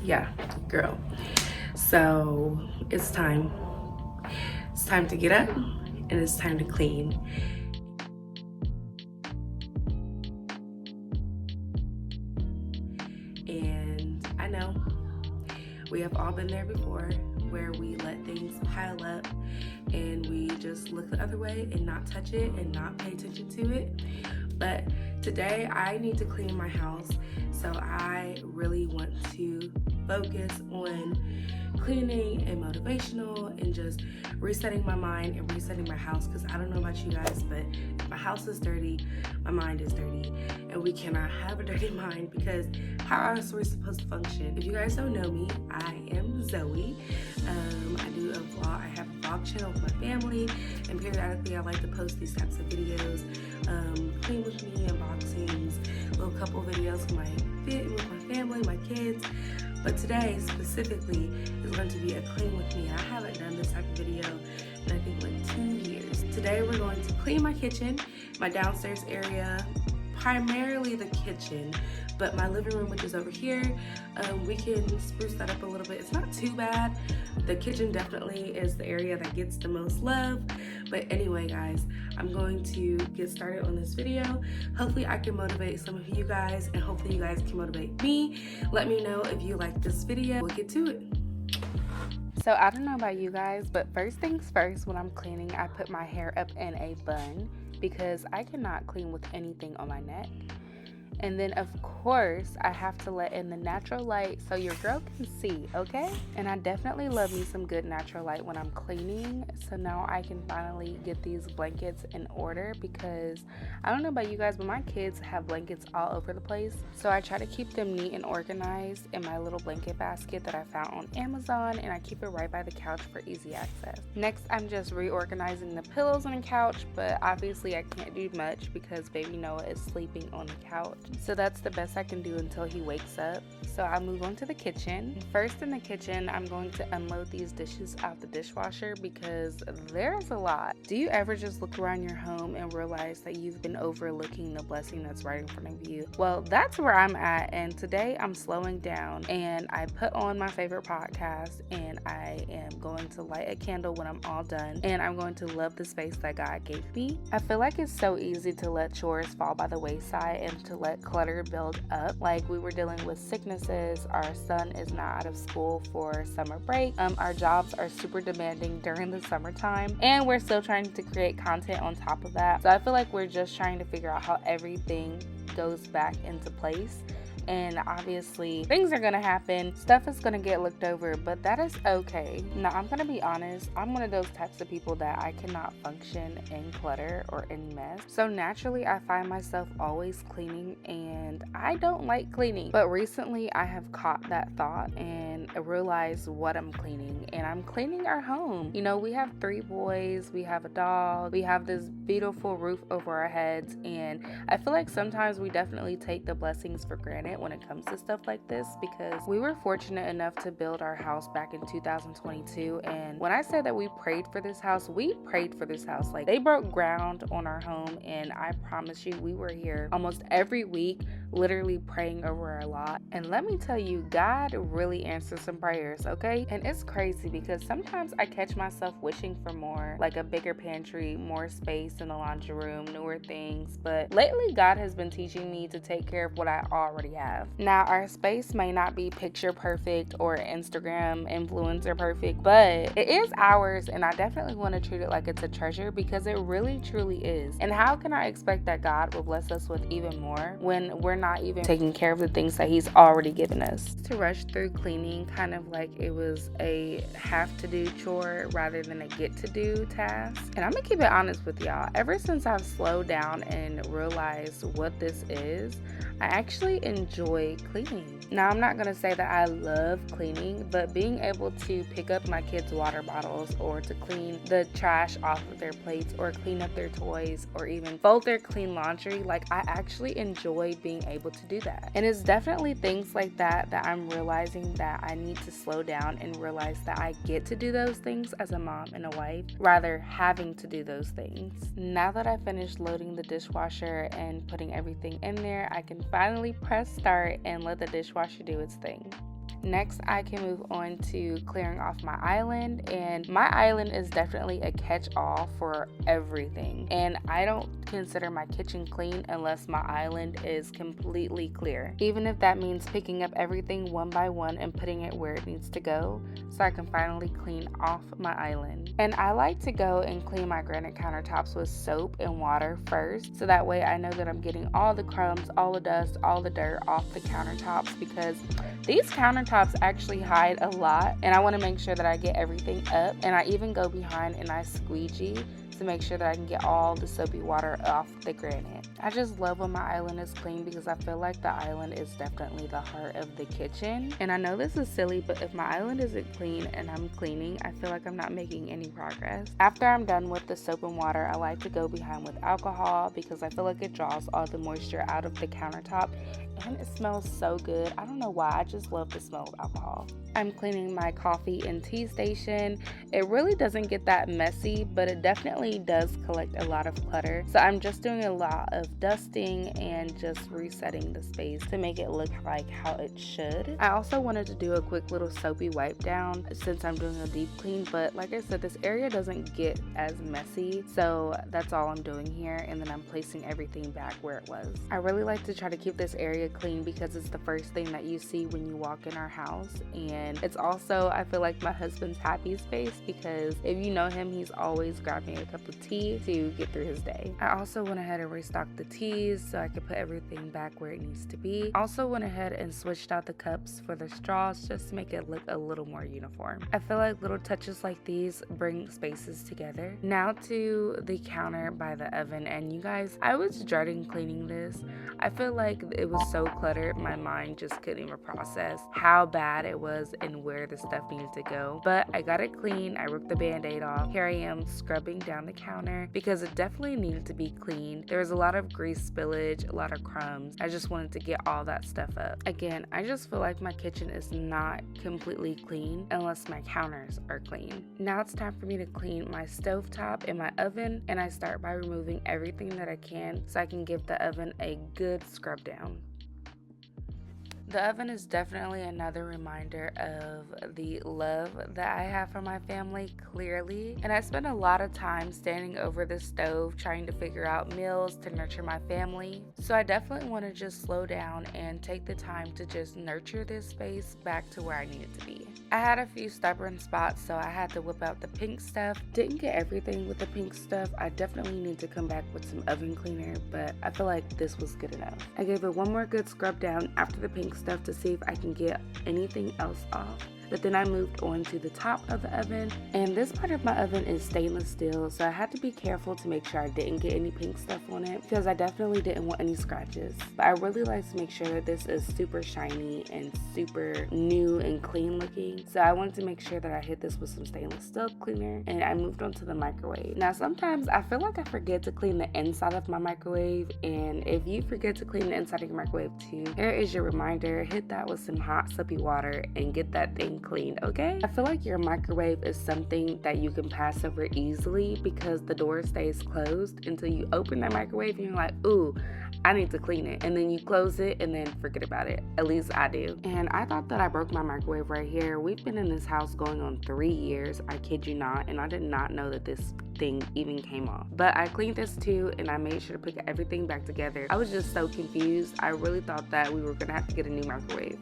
Yeah, girl. So it's time. It's time to get up and it's time to clean. And I know we have all been there before where we let things pile up and we just look the other way and not touch it and not pay attention to it. But today I need to clean my house, so I really want to focus on cleaning and motivational and just resetting my mind and resetting my house, because I don't know about you guys, but if my house is dirty, my mind is dirty, and we cannot have a dirty mind, because how else are we supposed to function? If you guys don't know me, I am Zoe. I do a vlog. I have a vlog channel with my family, and periodically I like to post these types of videos, clean with me, unboxings, little couple videos with my family, my kids. But today specifically is going to be a clean with me. I haven't done this type of video in I think like 2 years. Today we're going to clean my kitchen, my downstairs area, primarily the kitchen, but my living room, which is over here, we can spruce that up a little bit. It's not too bad. The kitchen definitely is the area that gets the most love. But anyway, guys, I'm going to get started on this video. Hopefully I can motivate some of you guys, and hopefully you guys can motivate me. Let me know if you like this video. We'll get to it. So I don't know about you guys, but first things first, when I'm cleaning, I put my hair up in a bun because I cannot clean with anything on my neck. And then of course I have to let in the natural light so your girl can see, okay? And I definitely love me some good natural light when I'm cleaning. So now I can finally get these blankets in order, because I don't know about you guys, but my kids have blankets all over the place. So I try to keep them neat and organized in my little blanket basket that I found on Amazon, and I keep it right by the couch for easy access. Next, I'm just reorganizing the pillows on the couch, but obviously I can't do much because baby Noah is sleeping on the couch. So that's the best I can do until he wakes up. So I'll move on to the kitchen. First in the kitchen, I'm going to unload these dishes out the dishwasher because there's a lot. Do you ever just look around your home and realize that you've been overlooking the blessing that's right in front of you? Well, that's where I'm at, and today I'm slowing down and I put on my favorite podcast, and I am going to light a candle when I'm all done, and I'm going to love the space that God gave me. I feel like it's so easy to let chores fall by the wayside and to let clutter build up. Like, we were dealing with sicknesses, our son is not out of school for summer break, our jobs are super demanding during the summertime, and we're still trying to create content on top of that. So I feel like we're just trying to figure out how everything goes back into place. And obviously things are gonna happen, stuff is gonna get looked over, but that is okay. Now, I'm gonna be honest, I'm one of those types of people that I cannot function in clutter or in mess. So naturally I find myself always cleaning, and I don't like cleaning. But recently I have caught that thought and realized what I'm cleaning, and I'm cleaning our home. You know, we have 3 boys, we have a dog, we have this beautiful roof over our heads, and I feel like sometimes we definitely take the blessings for granted when it comes to stuff like this, because we were fortunate enough to build our house back in 2022. And when I say that we prayed for this house, we prayed for this house. Like, they broke ground on our home, and I promise you, we were here almost every week literally praying over our lot. And let me tell you, God really answers some prayers, okay? And it's crazy because sometimes I catch myself wishing for more, like a bigger pantry, more space in the laundry room, newer things. But lately God has been teaching me to take care of what I already have. Now, our space may not be picture perfect or Instagram influencer perfect, but it is ours, and I definitely want to treat it like it's a treasure, because it really truly is. And how can I expect that God will bless us with even more when we're not even taking care of the things that He's already given us? To rush through cleaning kind of like it was a have to do chore rather than a get to do task. And I'm gonna keep it honest with y'all, ever since I've slowed down and realized what this is, I actually enjoy cleaning. Now, I'm not gonna say that I love cleaning, but being able to pick up my kids' water bottles, or to clean the trash off of their plates, or clean up their toys, or even fold their clean laundry, like, I actually enjoy being able to do that. And it's definitely things like that that I'm realizing that I need to slow down and realize that I get to do those things as a mom and a wife, rather having to do those things. Now that I finished loading the dishwasher and putting everything in there, I can finally press start and let the dishwasher do its thing. Next, I can move on to clearing off my island, and my island is definitely a catch-all for everything, and I don't consider my kitchen clean unless my island is completely clear, even if that means picking up everything one by one and putting it where it needs to go so I can finally clean off my island. And I like to go and clean my granite countertops with soap and water first, so that way I know that I'm getting all the crumbs, all the dust, all the dirt off the countertops, because these countertops actually hide a lot, and I want to make sure that I get everything up. And I even go behind and I squeegee to make sure that I can get all the soapy water off the granite. I just love when my island is clean because I feel like the island is definitely the heart of the kitchen. And I know this is silly, but if my island isn't clean and I'm cleaning, I feel like I'm not making any progress. After I'm done with the soap and water, I like to go behind with alcohol because I feel like it draws all the moisture out of the countertop, and it smells so good. I don't know why, I just love the smell of alcohol. I'm cleaning my coffee and tea station. It really doesn't get that messy, but it definitely does collect a lot of clutter. So I'm just doing a lot of dusting and just resetting the space to make it look like how it should. I also wanted to do a quick little soapy wipe down since I'm doing a deep clean, but like I said, this area doesn't get as messy, so that's all I'm doing here, and then I'm placing everything back where it was. I really like to try to keep this area clean because it's the first thing that you see when you walk in our house, and it's also, I feel like, my husband's happy space because if you know him, he's always grabbing a cup of tea to get through his day. I also went ahead and restocked the teas so I could put everything back where it needs to be. Also went ahead and switched out the cups for the straws just to make it look a little more uniform. I feel like little touches like these bring spaces together. Now to the counter by the oven, and you guys, I was dreading cleaning this. I feel like it was so cluttered, my mind just couldn't even process how bad it was and where the stuff needed to go. But I got it clean. I ripped the band-aid off. Here I am scrubbing down the counter because it definitely needed to be cleaned. There was a lot of grease spillage, a lot of crumbs. I just wanted to get all that stuff up. Again, I just feel like my kitchen is not completely clean unless my counters are clean. Now it's time for me to clean my stovetop and my oven, and I start by removing everything that I can so I can give the oven a good scrub down. The oven is definitely another reminder of the love that I have for my family, clearly. And I spend a lot of time standing over the stove trying to figure out meals to nurture my family. So I definitely want to just slow down and take the time to just nurture this space back to where I need it to be. I had a few stubborn spots, so I had to whip out the pink stuff. Didn't get everything with the pink stuff. I definitely need to come back with some oven cleaner, but I feel like this was good enough. I gave it one more good scrub down after the pink stuff to see if I can get anything else off. But then I moved on to the top of the oven, and this part of my oven is stainless steel, so I had to be careful to make sure I didn't get any pink stuff on it because I definitely didn't want any scratches. But I really like to make sure that this is super shiny and super new and clean looking, so I wanted to make sure that I hit this with some stainless steel cleaner, and I moved on to the microwave. Now sometimes I feel like I forget to clean the inside of my microwave, and if you forget to clean the inside of your microwave too, here is your reminder: hit that with some hot soapy water and get that thing clean, okay? I feel like your microwave is something that you can pass over easily because the door stays closed until you open that microwave and you're like, ooh, I need to clean it, and then you close it and then forget about it. At least I do. And I thought that I broke my microwave right here. We've been in this house going on 3 years, I kid you not, and I did not know that this thing even came off. But I cleaned this too, and I made sure to put everything back together. I was just so confused. I really thought that we were gonna have to get a new microwave.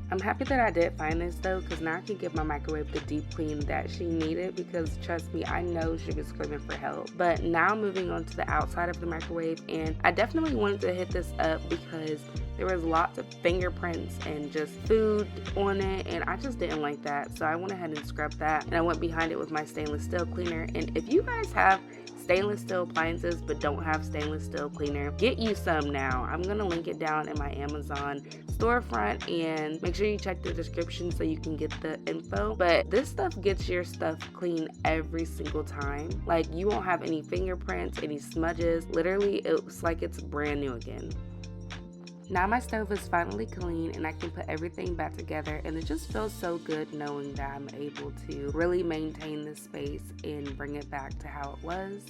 I'm happy that I did find this though, because now I can give my microwave the deep clean that she needed, because trust me, I know she was screaming for help. But now moving on to the outside of the microwave, and I definitely wanted to hit this up because there was lots of fingerprints and just food on it, and I just didn't like that. So I went ahead and scrubbed that, and I went behind it with my stainless steel cleaner. And if you guys have stainless steel appliances but don't have stainless steel cleaner, get you some now. I'm gonna link it down in my Amazon storefront, and make sure you check the description so you can get the info. But this stuff gets your stuff clean every single time. Like, you won't have any fingerprints, any smudges. Literally, it's like it's brand new again. Now my stove is finally clean and I can put everything back together, and it just feels so good knowing that I'm able to really maintain this space and bring it back to how it was.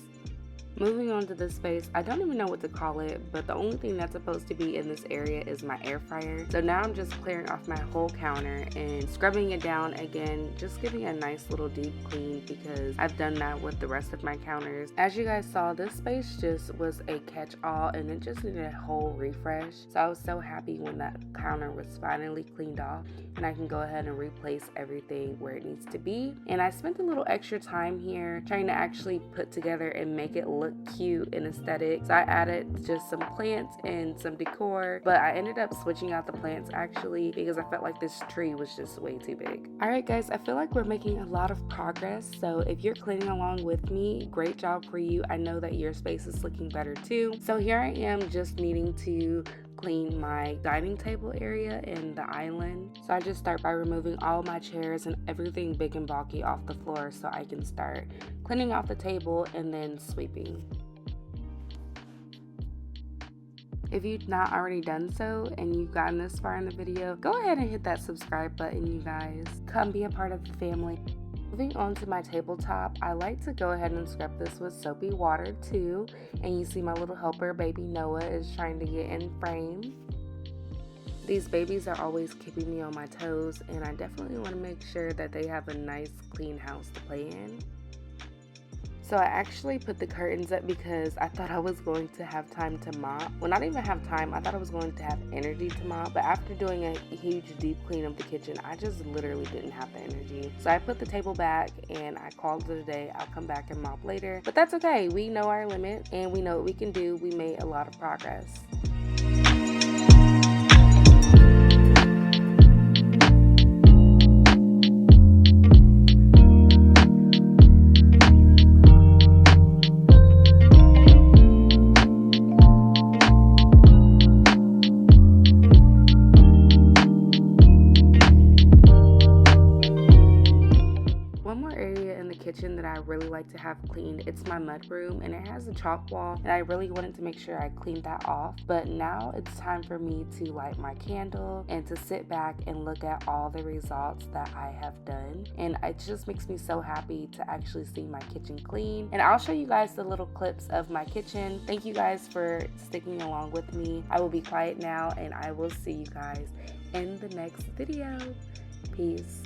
Moving on to this space, I don't even know what to call it, but the only thing that's supposed to be in this area is my air fryer. So now I'm just clearing off my whole counter and scrubbing it down again, just giving a nice little deep clean because I've done that with the rest of my counters. As you guys saw, this space just was a catch-all and it just needed a whole refresh. So I was so happy when that counter was finally cleaned off and I can go ahead and replace everything where it needs to be. And I spent a little extra time here trying to actually put together and make it look cute and aesthetic. So I added just some plants and some decor, but I ended up switching out the plants actually because I felt like this tree was just way too big. Alright guys, I feel like we're making a lot of progress. So if you're cleaning along with me, great job for you. I know that your space is looking better too. So here I am just needing to clean my dining table area and the island. So I just start by removing all my chairs and everything big and bulky off the floor so I can start cleaning off the table and then sweeping. If you've not already done so and you've gotten this far in the video, go ahead and hit that subscribe button, you guys. Come be a part of the family. Moving on to my tabletop, I like to go ahead and scrub this with soapy water too. And you see my little helper, baby Noah, is trying to get in frame. These babies are always keeping me on my toes, and I definitely want to make sure that they have a nice clean house to play in. So I actually put the curtains up because I thought I was going to have time to mop. Well, not even have time, I thought I was going to have energy to mop, but after doing a huge deep clean of the kitchen, I just literally didn't have the energy. So I put the table back and I called it a day. I'll come back and mop later, but that's okay. We know our limit and we know what we can do. We made a lot of progress. Kitchen that I really like to have cleaned, it's my mud room, and it has a chalk wall, and I really wanted to make sure I cleaned that off. But now it's time for me to light my candle and to sit back and look at all the results that I have done, and it just makes me so happy to actually see my kitchen clean. And I'll show you guys the little clips of my kitchen. Thank you guys for sticking along with me. I will be quiet now and I will see you guys in the next video. Peace.